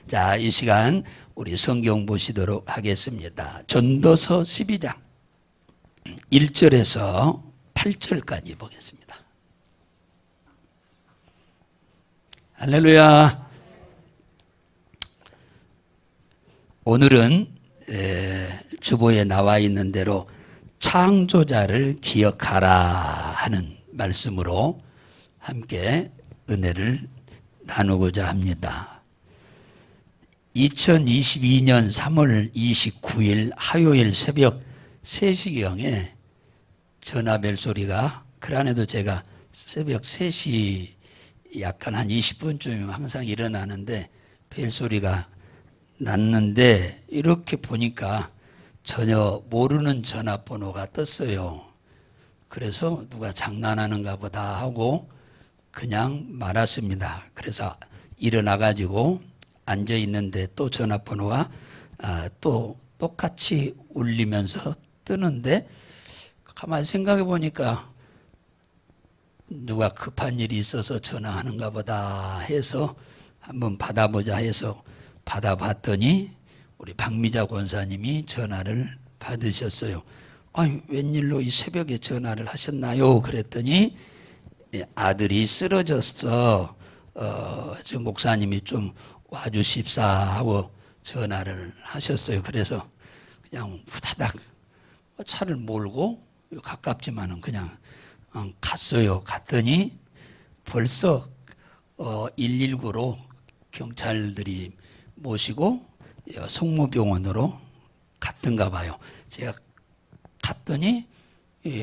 자, 이 시간 우리 성경 보시도록 하겠습니다. 전도서 12장 1절에서 8절까지 보겠습니다. 할렐루야. 오늘은 주보에 나와 있는 대로 창조자를 기억하라 하는 말씀으로 함께 은혜를 나누고자 합니다. 2022년 3월 29일 화요일 새벽 3시경에 전화벨 소리가, 그 안에도 제가 새벽 3시 약간 한 20분쯤이면 항상 일어나는데 벨 소리가 났는데, 이렇게 보니까 전혀 모르는 전화번호가 떴어요. 그래서 누가 장난하는가 보다 하고 그냥 말았습니다. 그래서 일어나가지고 앉아있는데 또 전화번호가 또 똑같이 울리면서 뜨는데, 가만히 생각해 보니까 누가 급한 일이 있어서 전화하는가 보다 해서 한번 받아보자 해서 받아봤더니 우리 박미자 권사님이 전화를 받으셨어요. 아니, 웬일로 이 새벽에 전화를 하셨나요? 그랬더니 아들이 쓰러졌어. 저 목사님이 좀 와주십사 하고 전화를 하셨어요. 그래서 그냥 후다닥 차를 몰고, 가깝지만은 그냥 갔어요. 갔더니 벌써 119로 경찰들이 모시고 성모병원으로 갔던가 봐요. 제가 갔더니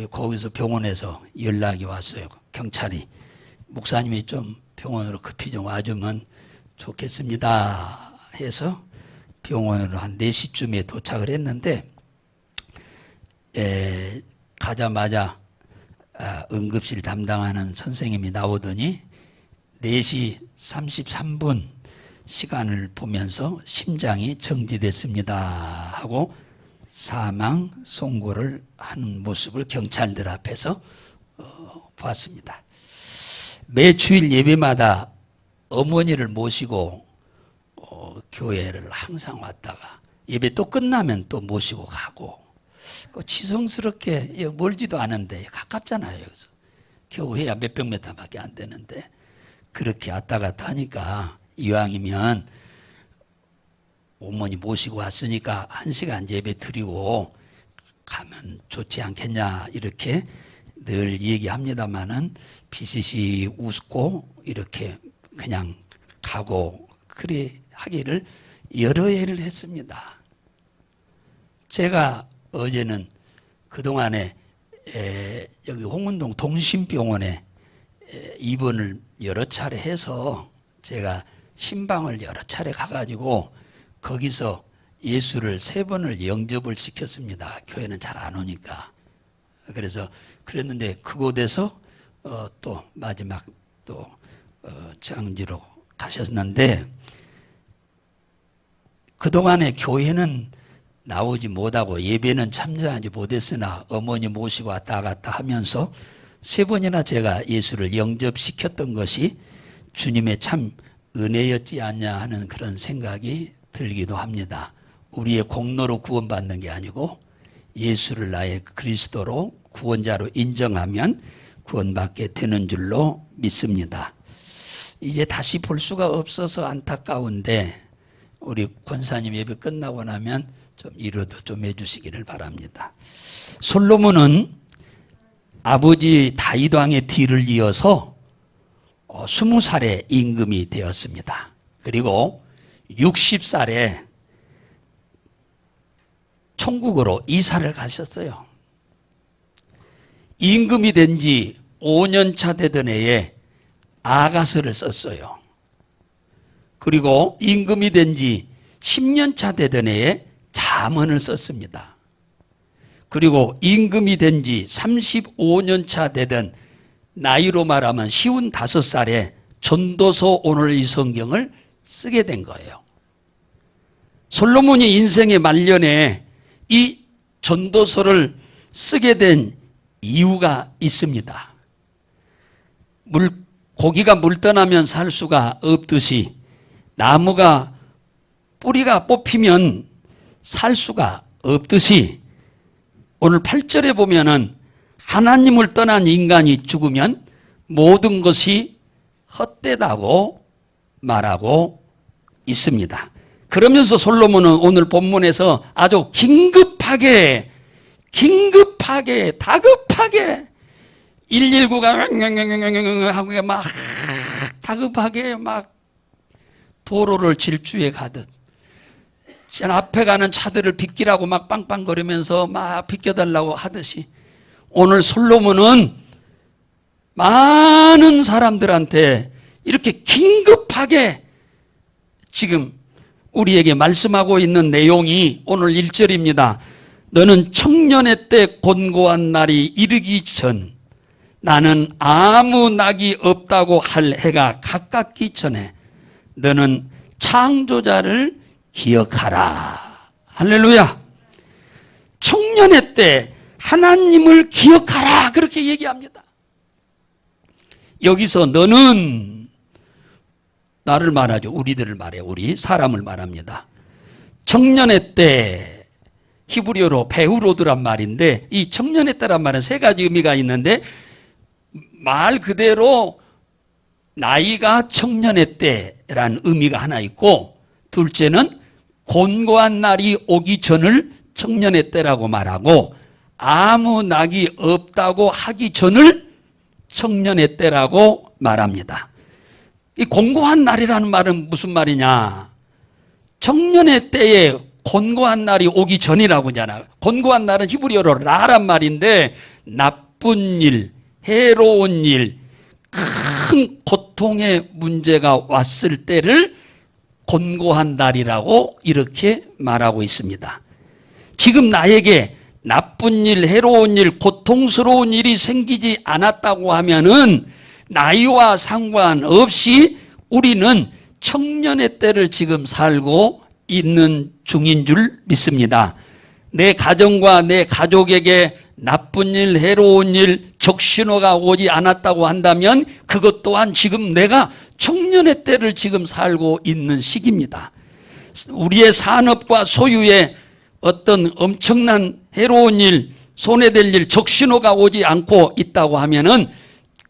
거기서 병원에서 연락이 왔어요. 경찰이 목사님이 좀 병원으로 급히 좀 와주면 좋겠습니다 해서 병원으로 한 4시쯤에 도착을 했는데, 가자마자 응급실 담당하는 선생님이 나오더니 4시 33분 시간을 보면서 심장이 정지됐습니다 하고 사망 선고를 하는 모습을 경찰들 앞에서 봤습니다. 매 주일 예배마다 어머니를 모시고 교회를 항상 왔다가 예배 또 끝나면 또 모시고 가고, 지성스럽게, 멀지도 않은데 가깝잖아요. 여기서 겨우 해야 몇백 미터밖에 안 되는데 그렇게 왔다 갔다 하니까, 이왕이면 어머니 모시고 왔으니까 1시간 예배 드리고 가면 좋지 않겠냐 이렇게 늘 얘기합니다마는 비시시 웃고 이렇게 그냥 가고 그래 하기를 여러 해를 했습니다. 제가 어제는 그동안에 여기 홍은동 동심병원에 입원을 여러 차례 해서 제가 신방을 여러 차례 가가지고 거기서 예수를 3번을 영접을 시켰습니다. 교회는 잘 안 오니까. 그래서 그랬는데 그곳에서 또 마지막 또 장지로 가셨는데, 그동안에 교회는 나오지 못하고 예배는 참여하지 못했으나 어머니 모시고 왔다 갔다 하면서 3번이나 제가 예수를 영접시켰던 것이 주님의 참 은혜였지 않냐 하는 그런 생각이 들기도 합니다. 우리의 공로로 구원받는 게 아니고 예수를 나의 그리스도로 구원자로 인정하면 구원받게 되는 줄로 믿습니다. 이제 다시 볼 수가 없어서 안타까운데 우리 권사님 예배 끝나고 나면 좀 이러도 좀 해주시기를 바랍니다. 솔로몬은 아버지 다윗 왕의 뒤를 이어서 20살에 임금이 되었습니다. 그리고 60살에 천국으로 이사를 가셨어요. 임금이 된 지 5년 차 되던 해에 아가서를 썼어요. 그리고 임금이 된 지 10년 차 되던 해에 잠언을 썼습니다. 그리고 임금이 된 지 35년 차 되던 나이로 말하면 55살에 전도서 오늘 이 성경을 쓰게 된 거예요. 솔로몬이 인생의 말년에 이 전도서를 쓰게 된 이유가 있습니다. 고기가 물 떠나면 살 수가 없듯이 나무가 뿌리가 뽑히면 살 수가 없듯이 오늘 8절에 보면은 하나님을 떠난 인간이 죽으면 모든 것이 헛되다고 말하고 있습니다. 그러면서 솔로몬은 오늘 본문에서 아주 긴급하게 다급하게 119가 하고 막 다급하게 막 도로를 질주해 가듯 앞에 가는 차들을 비키라고 막 빵빵거리면서 막 비켜달라고 하듯이 오늘 솔로몬은 많은 사람들한테 이렇게 긴급하게 지금 우리에게 말씀하고 있는 내용이 오늘 1절입니다. 너는 청년의 때 곤고한 날이 이르기 전 나는 아무 낙이 없다고 할 해가 가깝기 전에 너는 창조자를 기억하라. 할렐루야. 청년의 때 하나님을 기억하라. 그렇게 얘기합니다. 여기서 너는 나를 말하죠. 우리들을 말해요. 우리 사람을 말합니다. 청년의 때 히브리어로 베후로드란 말인데 이 청년의 때란 말은 세 가지 의미가 있는데 말 그대로 나이가 청년의 때라는 의미가 하나 있고 둘째는 곤고한 날이 오기 전을 청년의 때라고 말하고 아무 낙이 없다고 하기 전을 청년의 때라고 말합니다. 이 곤고한 날이라는 말은 무슨 말이냐? 청년의 때에 곤고한 날이 오기 전이라고 하잖아. 곤고한 날은 히브리어로 라란 말인데 나쁜 일, 해로운 일, 큰 고통의 문제가 왔을 때를 곤고한 날이라고 이렇게 말하고 있습니다. 지금 나에게 나쁜 일, 해로운 일, 고통스러운 일이 생기지 않았다고 하면은 나이와 상관없이 우리는 청년의 때를 지금 살고 있는 중인 줄 믿습니다. 내 가정과 내 가족에게 나쁜 일, 해로운 일, 적신호가 오지 않았다고 한다면 그것 또한 지금 내가 청년의 때를 지금 살고 있는 시기입니다. 우리의 산업과 소유에 어떤 엄청난 해로운 일, 손해될 일, 적신호가 오지 않고 있다고 하면은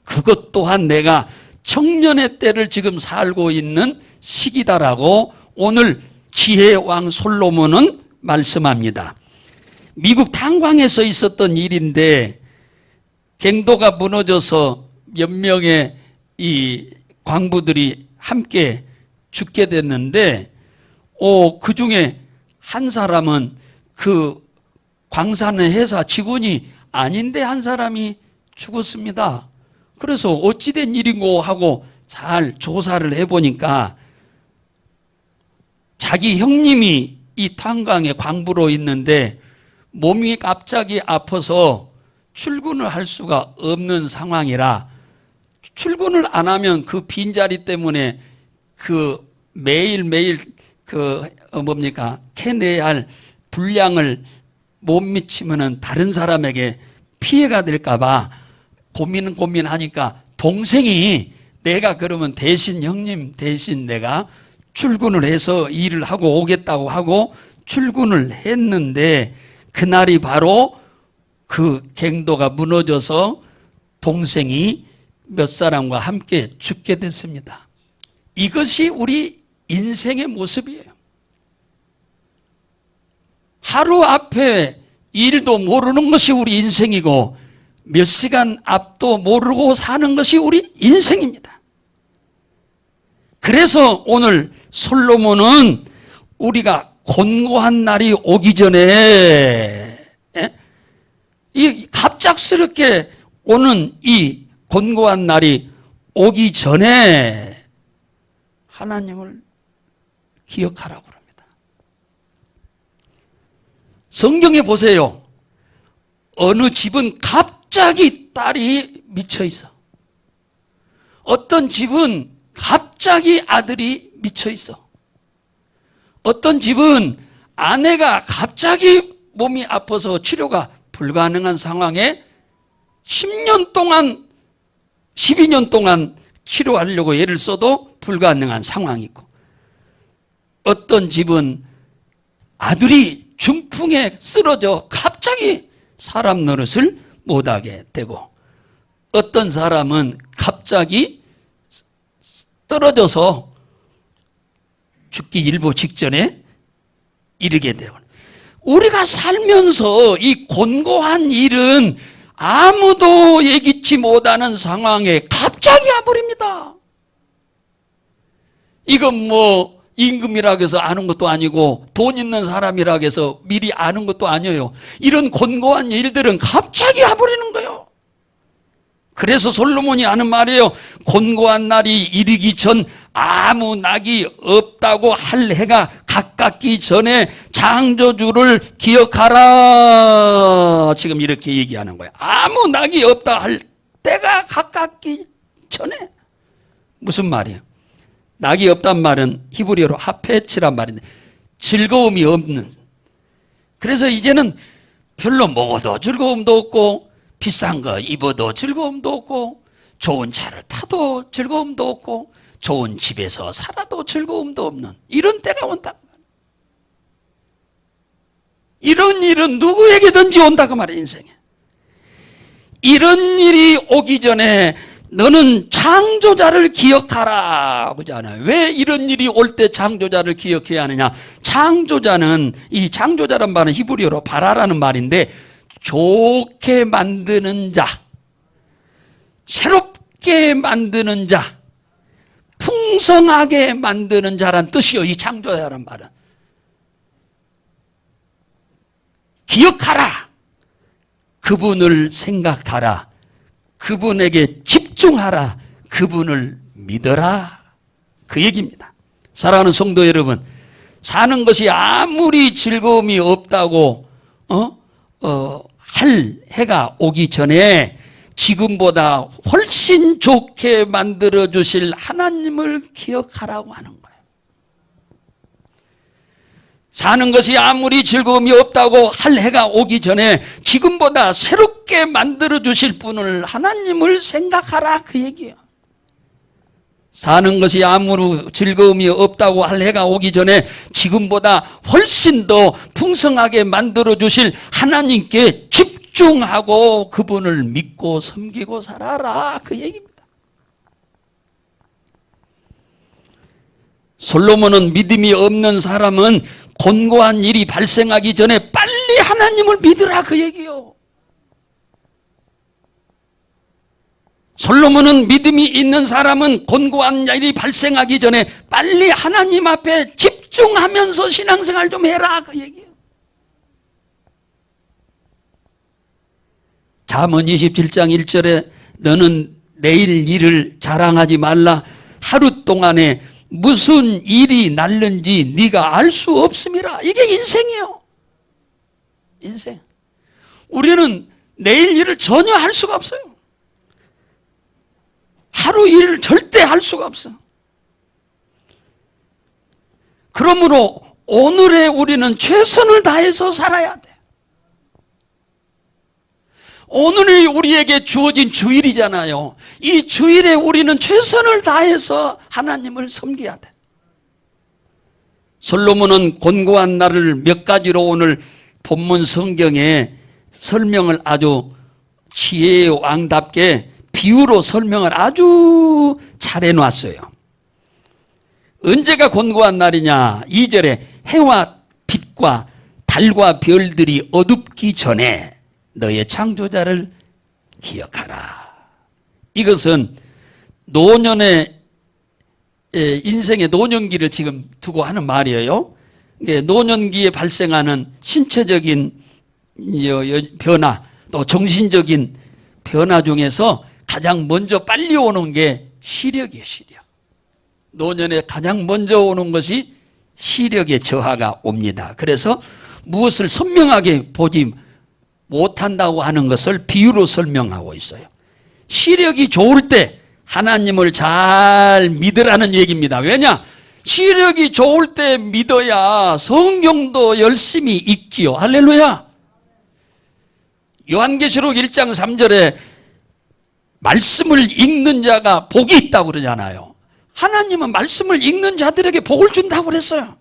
그것 또한 내가 청년의 때를 지금 살고 있는 시기다라고 오늘 지혜의 왕 솔로몬은 말씀합니다. 미국 탄광에서 있었던 일인데 갱도가 무너져서 몇 명의 이 광부들이 함께 죽게 됐는데 그 중에 한 사람은 그 광산의 회사 직원이 아닌데 한 사람이 죽었습니다. 그래서 어찌된 일인고 하고 잘 조사를 해보니까 자기 형님이 이 탄광에 광부로 있는데 몸이 갑자기 아파서 출근을 할 수가 없는 상황이라 출근을 안 하면 그 빈자리 때문에 그 매일매일 캐내야 할 분량을 못 미치면은 다른 사람에게 피해가 될까봐 고민하니까 동생이 내가 그러면 대신 형님 대신 내가 출근을 해서 일을 하고 오겠다고 하고 출근을 했는데 그날이 바로 그 갱도가 무너져서 동생이 몇 사람과 함께 죽게 됐습니다. 이것이 우리 인생의 모습이에요. 하루 앞에 일도 모르는 것이 우리 인생이고 몇 시간 앞도 모르고 사는 것이 우리 인생입니다. 그래서 오늘 솔로몬은 우리가 곤고한 날이 오기 전에 이 갑작스럽게 오는 이 곤고한 날이 오기 전에 하나님을 기억하라고 합니다. 성경에 보세요. 어느 집은 갑자기 딸이 미쳐 있어. 어떤 집은 갑자기 아들이 미쳐 있어. 어떤 집은 아내가 갑자기 몸이 아파서 치료가 불가능한 상황에 10년 동안 12년 동안 치료하려고 애를 써도 불가능한 상황이 있고 어떤 집은 아들이 중풍에 쓰러져 갑자기 사람 노릇을 못하게 되고, 어떤 사람은 갑자기 떨어져서 죽기 일보 직전에 이르게 되고, 우리가 살면서 이 곤고한 일은 아무도 예기치 못하는 상황에 갑자기 와버립니다. 이건 뭐 임금이라고 해서 아는 것도 아니고 돈 있는 사람이라고 해서 미리 아는 것도 아니에요. 이런 곤고한 일들은 갑자기 와버리는 거예요. 그래서 솔로몬이 하는 말이에요. 곤고한 날이 이르기 전 아무 낙이 없다고 할 해가 가깝기 전에 창조주를 기억하라. 지금 이렇게 얘기하는 거예요. 아무 낙이 없다 할 때가 가깝기 전에. 무슨 말이에요? 낙이 없단 말은 히브리어로 하페치란 말인데 즐거움이 없는. 그래서 이제는 별로 먹어도 즐거움도 없고 비싼 거 입어도 즐거움도 없고 좋은 차를 타도 즐거움도 없고 좋은 집에서 살아도 즐거움도 없는 이런 때가 온다. 이런 일은 누구에게든지 온다 그 말이에요. 인생에. 이런 일이 오기 전에 너는 창조자를 기억하라 그러잖아요. 왜 이런 일이 올 때 창조자를 기억해야 하느냐? 창조자는, 이 창조자란 말은 히브리어로 바라라는 말인데 좋게 만드는 자, 새롭게 만드는 자, 풍성하게 만드는 자란 뜻이요. 이 창조자란 말은. 기억하라. 그분을 생각하라. 그분에게 집중하라. 그분을 믿어라. 그 얘기입니다. 사랑하는 성도 여러분, 사는 것이 아무리 즐거움이 없다고 할 해가 오기 전에 지금보다 훨씬 좋게 만들어 주실 하나님을 기억하라고 하는 거예요. 사는 것이 아무리 즐거움이 없다고 할 해가 오기 전에 지금보다 새롭게 만들어 주실 분을, 하나님을 생각하라 그 얘기예요. 사는 것이 아무리 즐거움이 없다고 할 해가 오기 전에 지금보다 훨씬 더 풍성하게 만들어 주실 하나님께 집중하고 그분을 믿고 섬기고 살아라 그 얘기입니다. 솔로몬은 믿음이 없는 사람은 곤고한 일이 발생하기 전에 빨리 하나님을 믿으라 그 얘기요. 솔로몬은 믿음이 있는 사람은 곤고한 일이 발생하기 전에 빨리 하나님 앞에 집중하면서 신앙생활 좀 해라 그 얘기예요. 잠언 27장 1절에 너는 내일 일을 자랑하지 말라. 하루 동안에 무슨 일이 날는지 네가 알 수 없음이라. 이게 인생이에요. 인생. 우리는 내일 일을 전혀 할 수가 없어요. 하루 일을 절대 할 수가 없어. 그러므로 오늘의 우리는 최선을 다해서 살아야 돼. 오늘이 우리에게 주어진 주일이잖아요. 이 주일에 우리는 최선을 다해서 하나님을 섬겨야 돼. 솔로몬은 곤고한 날을 몇 가지로 오늘 본문 성경에 설명을 아주 지혜의 왕답게 비유로 설명을 아주 잘 해놨어요. 언제가 곤고한 날이냐? 2절에 해와 빛과 달과 별들이 어둡기 전에 너의 창조자를 기억하라. 이것은 노년의 인생의 노년기를 지금 두고 하는 말이에요. 노년기에 발생하는 신체적인 변화, 또 정신적인 변화 중에서 가장 먼저 빨리 오는 게 시력이에요. 시력. 노년에 가장 먼저 오는 것이 시력의 저하가 옵니다. 그래서 무엇을 선명하게 보지 못한다고 하는 것을 비유로 설명하고 있어요. 시력이 좋을 때 하나님을 잘 믿으라는 얘기입니다. 왜냐? 시력이 좋을 때 믿어야 성경도 열심히 읽지요. 할렐루야. 요한계시록 1장 3절에 말씀을 읽는 자가 복이 있다고 그러잖아요. 하나님은 말씀을 읽는 자들에게 복을 준다고 그랬어요.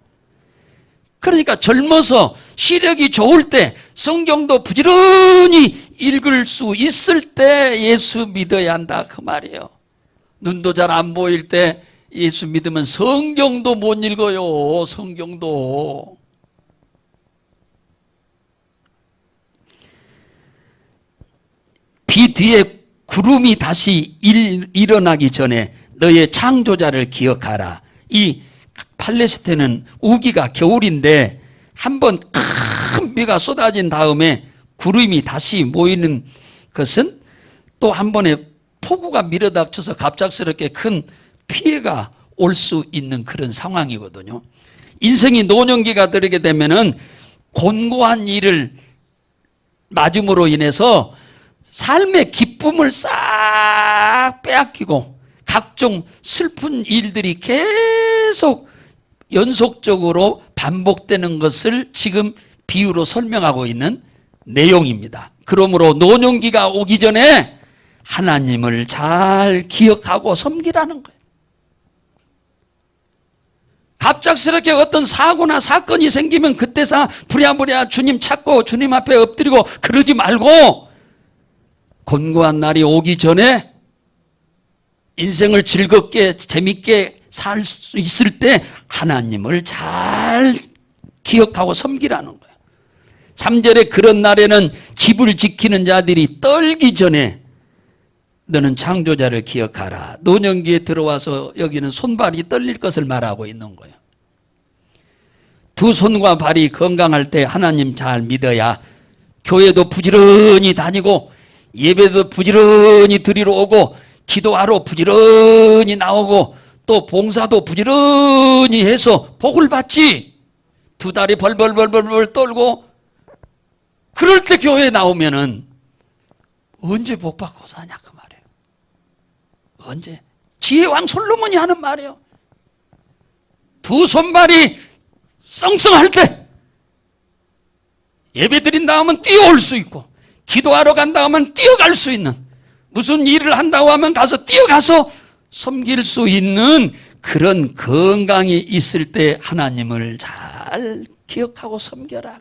그러니까 젊어서 시력이 좋을 때, 성경도 부지런히 읽을 수 있을 때 예수 믿어야 한다 그 말이에요. 눈도 잘 안 보일 때 예수 믿으면 성경도 못 읽어요. 성경도. 비 뒤에 구름이 다시 일어나기 전에 너의 창조자를 기억하라. 이 팔레스타인은 우기가 겨울인데 한번 큰 비가 쏟아진 다음에 구름이 다시 모이는 것은 또 한 번에 폭우가 밀어닥쳐서 갑작스럽게 큰 피해가 올 수 있는 그런 상황이거든요. 인생이 노년기가 들게 되면은 곤고한 일을 맞음으로 인해서 삶의 기쁨을 싹 빼앗기고 각종 슬픈 일들이 계속 연속적으로 반복되는 것을 지금 비유로 설명하고 있는 내용입니다. 그러므로 노년기가 오기 전에 하나님을 잘 기억하고 섬기라는 거예요. 갑작스럽게 어떤 사고나 사건이 생기면 그때서 부랴부랴 주님 찾고 주님 앞에 엎드리고 그러지 말고 곤고한 날이 오기 전에 인생을 즐겁게 재밌게 살 수 있을 때 하나님을 잘 기억하고 섬기라는 거예요. 3절에 그런 날에는 집을 지키는 자들이 떨기 전에 너는 창조자를 기억하라. 노년기에 들어와서 여기는 손발이 떨릴 것을 말하고 있는 거예요. 두 손과 발이 건강할 때 하나님 잘 믿어야 교회도 부지런히 다니고 예배도 부지런히 드리러 오고 기도하러 부지런히 나오고 또 봉사도 부지런히 해서 복을 받지. 두 다리 벌벌벌벌 떨고 그럴 때 교회에 나오면은 언제 복 받고 사냐 그 말이에요. 언제? 지혜왕 솔로몬이 하는 말이에요. 두 손발이 썽썽할 때 예배 드린다 하면 뛰어올 수 있고 기도하러 간다 하면 뛰어갈 수 있는, 무슨 일을 한다고 하면 가서 뛰어가서 섬길 수 있는 그런 건강이 있을 때 하나님을 잘 기억하고 섬겨라.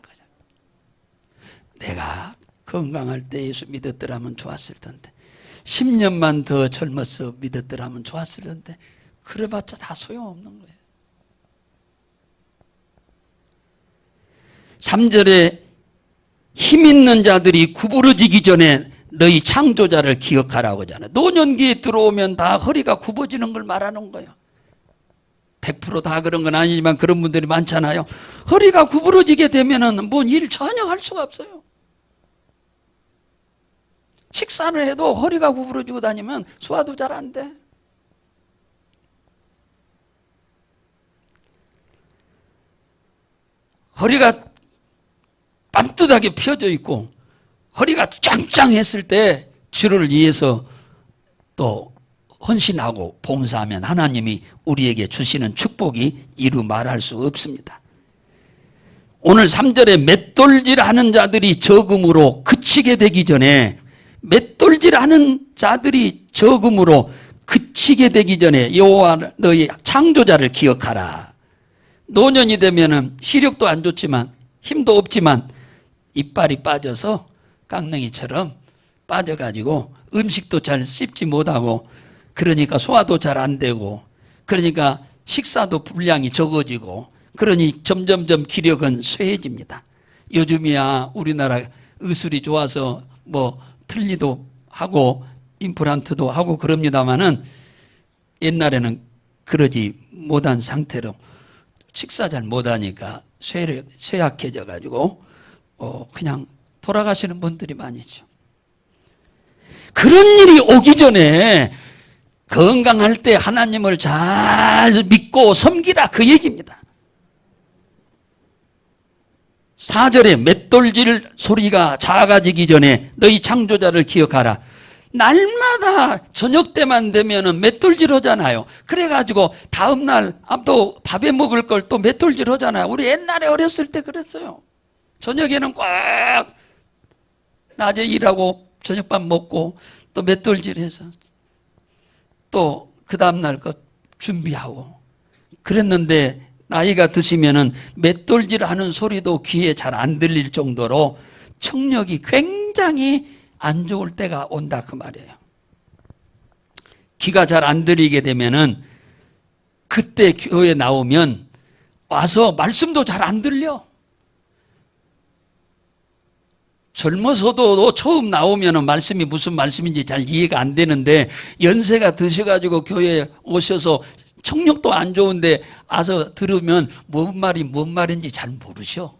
내가 건강할 때 예수 믿었더라면 좋았을 텐데 10년만 더 젊어서 믿었더라면 좋았을 텐데 그래봤자 다 소용없는 거예요. 3절에 힘 있는 자들이 구부러지기 전에 너희 창조자를 기억하라고 하잖아요. 노년기에 들어오면 다 허리가 굽어지는 걸 말하는 거예요. 100% 그런 건 아니지만 그런 분들이 많잖아요. 허리가 구부러지게 되면은 뭔 일 전혀 할 수가 없어요. 식사를 해도 허리가 구부러지고 다니면 소화도 잘 안 돼. 허리가 반듯하게 펴져 있고 허리가 짱짱했을 때 주를 위해서 또 헌신하고 봉사하면 하나님이 우리에게 주시는 축복이 이루 말할 수 없습니다. 오늘 3절에 맷돌질하는 자들이 적음으로 그치게 되기 전에, 맷돌질하는 자들이 적음으로 그치게 되기 전에 여호와 너희 창조자를 기억하라. 노년이 되면은 시력도 안 좋지만 힘도 없지만 이빨이 빠져서 깡냉이처럼 빠져가지고 음식도 잘 씹지 못하고 그러니까 소화도 잘 안 되고 그러니까 식사도 분량이 적어지고 그러니 점점점 기력은 쇠해집니다. 요즘이야 우리나라 의술이 좋아서 뭐 틀니도 하고 임플란트도 하고 그럽니다마는 옛날에는 그러지 못한 상태로 식사 잘 못하니까 쇠약해져 가지고 그냥 돌아가시는 분들이 많이죠. 그런 일이 오기 전에 건강할 때 하나님을 잘 믿고 섬기라 그 얘기입니다. 4절에 맷돌질 소리가 작아지기 전에 너희 창조자를 기억하라. 날마다 저녁 때만 되면은 맷돌질 하잖아요. 그래가지고 다음날 또 밥에 먹을 걸 또 맷돌질 하잖아요. 우리 옛날에 어렸을 때 그랬어요. 저녁에는 꼭 낮에 일하고 저녁밥 먹고 또 맷돌질해서 또 그 다음날 것 준비하고 그랬는데 나이가 드시면은 맷돌질하는 소리도 귀에 잘 안 들릴 정도로 청력이 굉장히 안 좋을 때가 온다 그 말이에요. 귀가 잘 안 들리게 되면은 그때 교회 나오면 와서 말씀도 잘 안 들려. 젊어서도 처음 나오면 말씀이 무슨 말씀인지 잘 이해가 안 되는데 연세가 드셔가지고 교회에 오셔서 청력도 안 좋은데 와서 들으면 뭔 말인지 잘 모르셔.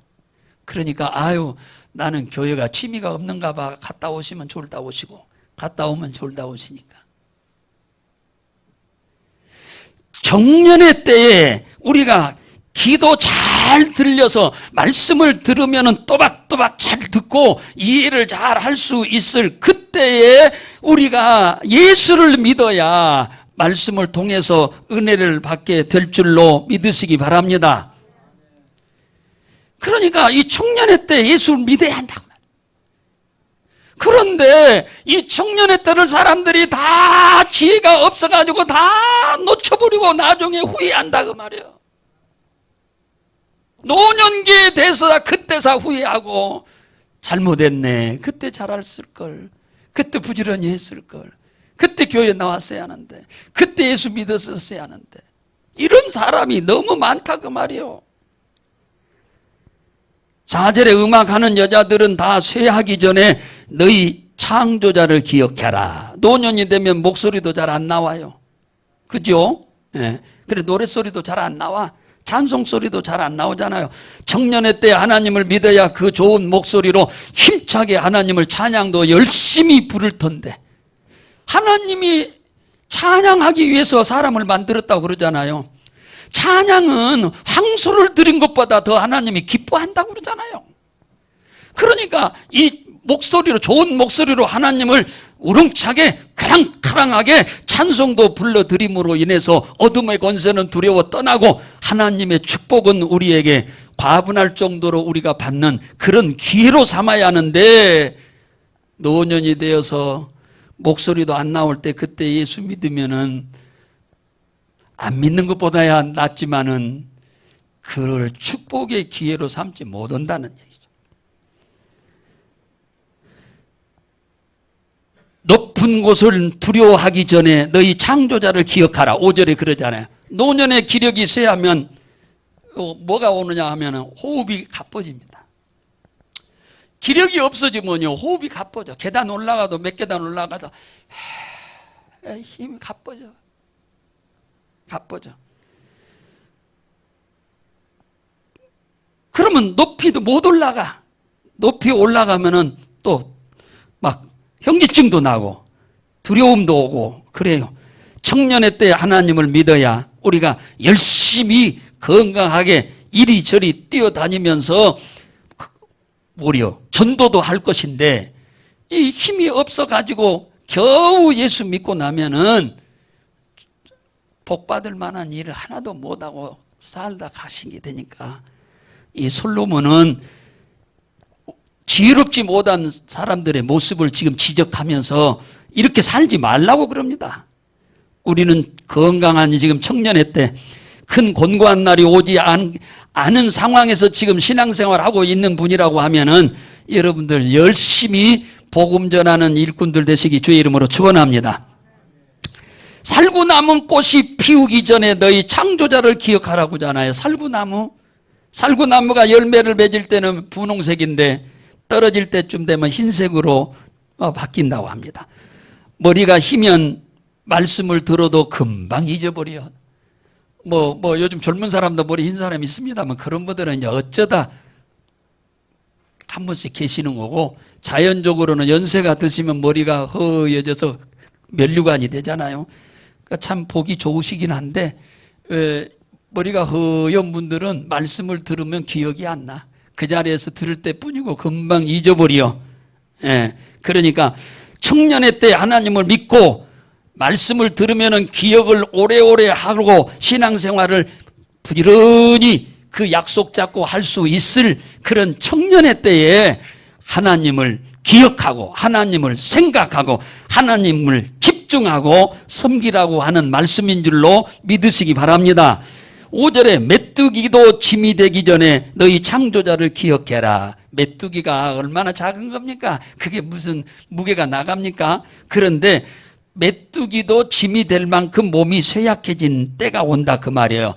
그러니까 아유 나는 교회가 취미가 없는가 봐. 갔다 오시면 졸다 오시고 갔다 오면 졸다 오시니까. 정년의 때에 우리가 기도 잘 들려서 말씀을 들으면 또박또박 잘 듣고 이해를 잘 할 수 있을 그때에 우리가 예수를 믿어야 말씀을 통해서 은혜를 받게 될 줄로 믿으시기 바랍니다. 그러니까 이 청년의 때 예수를 믿어야 한다고. 그런데 이 청년의 때를 사람들이 다 지혜가 없어가지고 다 놓쳐버리고 나중에 후회한다 그 말이에요. 노년기에 돼서 그때서 후회하고 잘못했네. 그때 잘했을걸. 그때 부지런히 했을걸. 그때 교회 나왔어야 하는데. 그때 예수 믿었었어야 하는데. 이런 사람이 너무 많다 그 말이에요. 4절에 음악하는 여자들은 다 쇠하기 전에 너희 창조자를 기억해라. 노년이 되면 목소리도 잘 안 나와요. 그죠? 예. 그래 노랫소리도 잘 안 나와. 찬송소리도 잘 안 나오잖아요. 청년의 때 하나님을 믿어야 그 좋은 목소리로 힘차게 하나님을 찬양도 열심히 부를 텐데 하나님이 찬양하기 위해서 사람을 만들었다고 그러잖아요. 찬양은 황소를 드린 것보다 더 하나님이 기뻐한다고 그러잖아요. 그러니까 이 목소리로 좋은 목소리로 하나님을 우렁차게 쾌랑쾌랑하게 찬송도 불러드림으로 인해서 어둠의 권세는 두려워 떠나고 하나님의 축복은 우리에게 과분할 정도로 우리가 받는 그런 기회로 삼아야 하는데 노년이 되어서 목소리도 안 나올 때 그때 예수 믿으면은 안 믿는 것보다야 낫지만은 그를 축복의 기회로 삼지 못한다는 얘기죠. 높은 곳을 두려워하기 전에 너희 창조자를 기억하라. 5절에 그러잖아요. 노년의 기력이 쇠하면 뭐가 오느냐 하면 호흡이 가빠집니다. 기력이 없어지면요 호흡이 가빠져. 계단 올라가도 몇 계단 올라가도 힘이 가빠져. 그러면 높이도 못 올라가. 높이 올라가면은 또 막 현기증도 나고 두려움도 오고 그래요. 청년의 때 하나님을 믿어야 우리가 열심히 건강하게 이리저리 뛰어다니면서 오히려 전도도 할 것인데 이 힘이 없어가지고 겨우 예수 믿고 나면은 복받을 만한 일을 하나도 못하고 살다 가시게 되니까 이 솔로몬은 지혜롭지 못한 사람들의 모습을 지금 지적하면서 이렇게 살지 말라고 그럽니다. 우리는 건강한 지금 청년의 때 큰 곤고한 날이 오지 않은 상황에서 지금 신앙생활하고 있는 분이라고 하면은 여러분들 열심히 복음 전하는 일꾼들 되시기 주의 이름으로 축원합니다. 살구나무 꽃이 피우기 전에 너희 창조자를 기억하라고 하잖아요. 살구나무가 열매를 맺을 때는 분홍색인데 떨어질 때쯤 되면 흰색으로 바뀐다고 합니다. 머리가 희면 말씀을 들어도 금방 잊어버려. 요즘 젊은 사람도 머리 흰 사람이 있습니다만 그런 분들은 이제 어쩌다 한 번씩 계시는 거고 자연적으로는 연세가 드시면 머리가 허여져서 면류관이 되잖아요. 그러니까 참 보기 좋으시긴 한데 머리가 허연 분들은 말씀을 들으면 기억이 안 나. 그 자리에서 들을 때뿐이고 금방 잊어버려. 예. 그러니까 청년의 때 하나님을 믿고 말씀을 들으면은 기억을 오래오래 하고 신앙생활을 부지런히 그 약속 잡고 할 수 있을 그런 청년의 때에 하나님을 기억하고 하나님을 생각하고 하나님을 집중하고 섬기라고 하는 말씀인 줄로 믿으시기 바랍니다. 5절에 메뚜기도 짐이 되기 전에 너희 창조자를 기억해라. 메뚜기가 얼마나 작은 겁니까? 그게 무슨 무게가 나갑니까? 그런데 메뚜기도 짐이 될 만큼 몸이 쇠약해진 때가 온다 그 말이에요.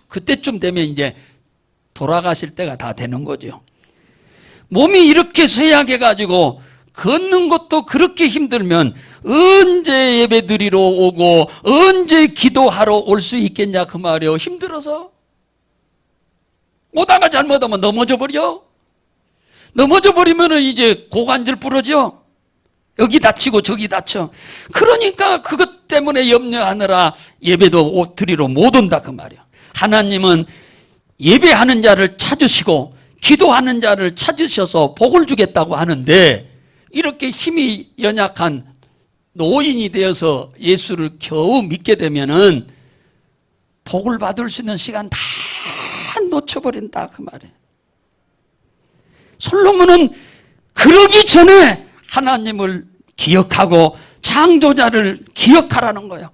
그때쯤 되면 이제 돌아가실 때가 다 되는 거죠. 몸이 이렇게 쇠약해가지고 걷는 것도 그렇게 힘들면 언제 예배 드리러 오고 언제 기도하러 올 수 있겠냐 그 말이에요. 힘들어서 오다가 잘못하면 넘어져 버려. 넘어져 버리면 이제 고관절 부러져. 여기 다치고 저기 다쳐. 그러니까 그것 때문에 염려하느라 예배도 드리러 못 온다 그 말이에요. 하나님은 예배하는 자를 찾으시고 기도하는 자를 찾으셔서 복을 주겠다고 하는데, 이렇게 힘이 연약한 노인이 되어서 예수를 겨우 믿게 되면은 복을 받을 수 있는 시간 다 놓쳐버린다 그 말이에요. 솔로몬은 그러기 전에 하나님을 기억하고 창조자를 기억하라는 거예요.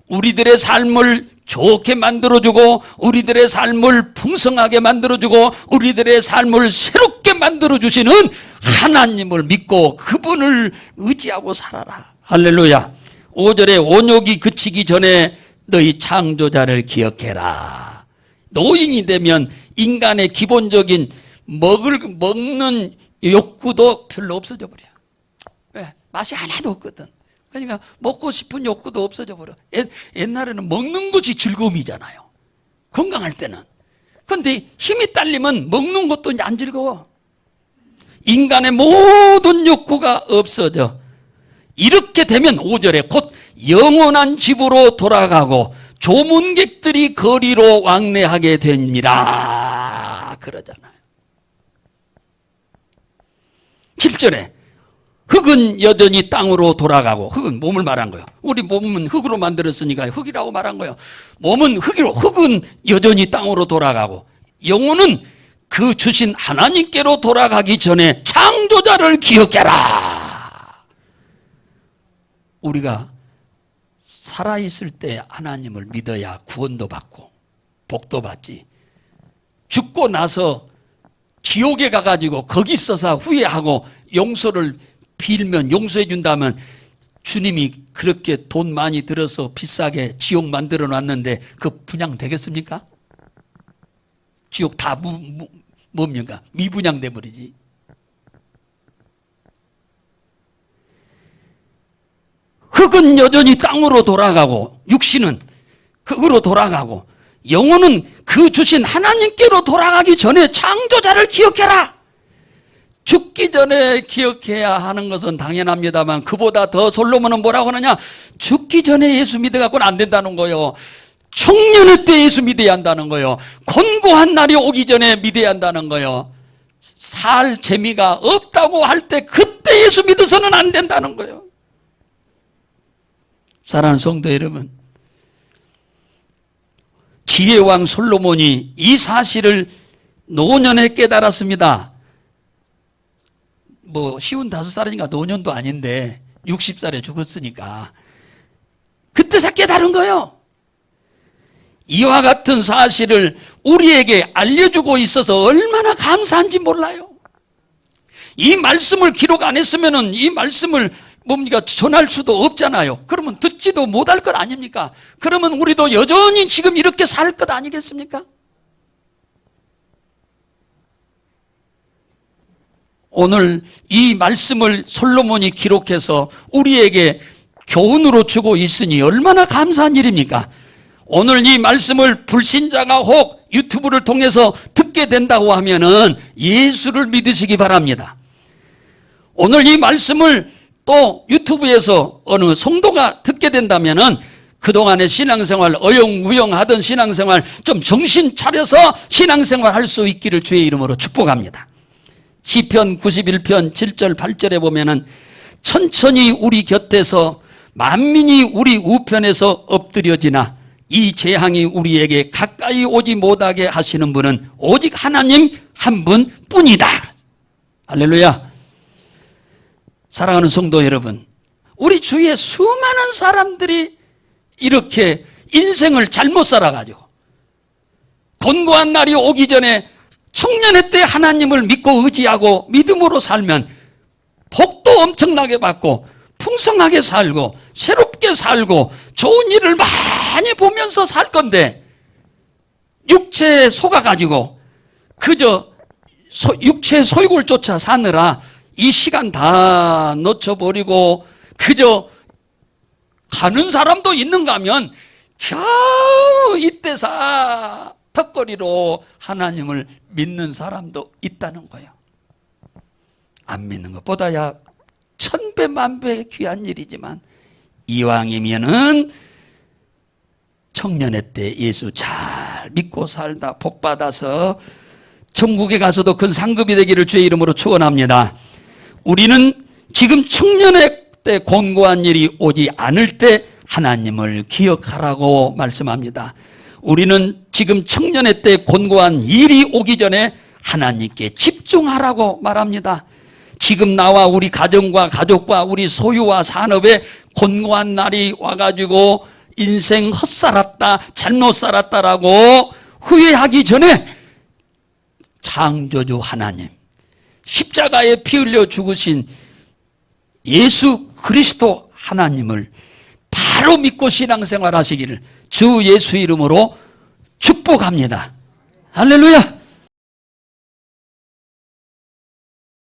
우리들의 삶을 좋게 만들어주고 우리들의 삶을 풍성하게 만들어주고 우리들의 삶을 새롭게 만들어주시는 하나님을 믿고 그분을 의지하고 살아라. 할렐루야. 5절에 온욕이 그치기 전에 너희 창조자를 기억해라. 노인이 되면 인간의 기본적인 먹는 욕구도 별로 없어져 버려요. 왜? 맛이 하나도 없거든. 그러니까 먹고 싶은 욕구도 없어져 버려. 옛날에는 먹는 것이 즐거움이잖아요. 건강할 때는. 그런데 힘이 딸리면 먹는 것도 이제 안 즐거워. 인간의 모든 욕구가 없어져. 이렇게 되면 5절에 곧 영원한 집으로 돌아가고 조문객들이 거리로 왕래하게 됩니다. 그러잖아요. 7절에 흙은 여전히 땅으로 돌아가고, 흙은 몸을 말한 거예요. 우리 몸은 흙으로 만들었으니까 흙이라고 말한 거예요. 몸은 흙은 여전히 땅으로 돌아가고 영혼은 그 주신 하나님께로 돌아가기 전에 창조자를 기억해라. 우리가 살아있을 때 하나님을 믿어야 구원도 받고 복도 받지. 죽고 나서 지옥에 가가지고 거기 있어서 후회하고 용서를 빌면 용서해 준다면 주님이 그렇게 돈 많이 들어서 비싸게 지옥 만들어 놨는데 그 분양 되겠습니까? 지옥 다 뭡니까? 미분양돼 버리지. 흙은 여전히 땅으로 돌아가고 육신은 흙으로 돌아가고 영혼은 그 주신 하나님께로 돌아가기 전에 창조자를 기억해라. 죽기 전에 기억해야 하는 것은 당연합니다만 그보다 더 솔로몬은 뭐라고 하느냐? 죽기 전에 예수 믿어갖고는 안 된다는 거예요. 청년의 때 예수 믿어야 한다는 거예요. 곤고한 날이 오기 전에 믿어야 한다는 거예요. 살 재미가 없다고 할 때 그때 예수 믿어서는 안 된다는 거예요. 사랑하는 성도 여러분, 지혜왕 솔로몬이 이 사실을 노년에 깨달았습니다. 뭐 55살이니까 노년도 아닌데 60살에 죽었으니까 그때서 깨달은 거예요. 이와 같은 사실을 우리에게 알려주고 있어서 얼마나 감사한지 몰라요. 이 말씀을 기록 안 했으면 이 말씀을 뭡니까? 전할 수도 없잖아요. 그러면 듣지도 못할 것 아닙니까? 그러면 우리도 여전히 지금 이렇게 살 것 아니겠습니까? 오늘 이 말씀을 솔로몬이 기록해서 우리에게 교훈으로 주고 있으니 얼마나 감사한 일입니까? 오늘 이 말씀을 불신자가 혹 유튜브를 통해서 듣게 된다고 하면은 예수를 믿으시기 바랍니다. 오늘 이 말씀을 또 유튜브에서 어느 성도가 듣게 된다면은 그동안의 신앙생활 어영부영하던 신앙생활 좀 정신 차려서 신앙생활 할 수 있기를 주의 이름으로 축복합니다. 시편 91편 7절 8절에 보면은 천천히 우리 곁에서 만민이 우리 우편에서 엎드려지나 이 재앙이 우리에게 가까이 오지 못하게 하시는 분은 오직 하나님 한 분뿐이다. 할렐루야. 사랑하는 성도 여러분, 우리 주위에 수많은 사람들이 이렇게 인생을 잘못 살아가지고 곤고한 날이 오기 전에 청년의 때 하나님을 믿고 의지하고 믿음으로 살면 복도 엄청나게 받고 풍성하게 살고 새롭게 살고 좋은 일을 많이 보면서 살 건데, 육체에 속아가지고 그저 육체의 소욕을 쫓아 사느라 이 시간 다 놓쳐버리고 그저 가는 사람도 있는가 하면 겨우 이때사 턱걸이로 하나님을 믿는 사람도 있다는 거예요. 안 믿는 것보다야 천배 만배 귀한 일이지만, 이왕이면은 청년의 때 예수 잘 믿고 살다 복받아서 천국에 가서도 큰 상급이 되기를 주의 이름으로 축원합니다. 우리는 지금 청년의 때 곤고한 일이 오지 않을 때 하나님을 기억하라고 말씀합니다. 우리는 지금 청년의 때 곤고한 일이 오기 전에 하나님께 집중하라고 말합니다. 지금 나와 우리 가정과 가족과 우리 소유와 산업에 곤고한 날이 와가지고 인생 헛살았다, 잘못 살았다라고 후회하기 전에 창조주 하나님, 십자가에 피 흘려 죽으신 예수 그리스도 하나님을 바로 믿고 신앙생활 하시기를 주 예수 이름으로 축복합니다. 할렐루야.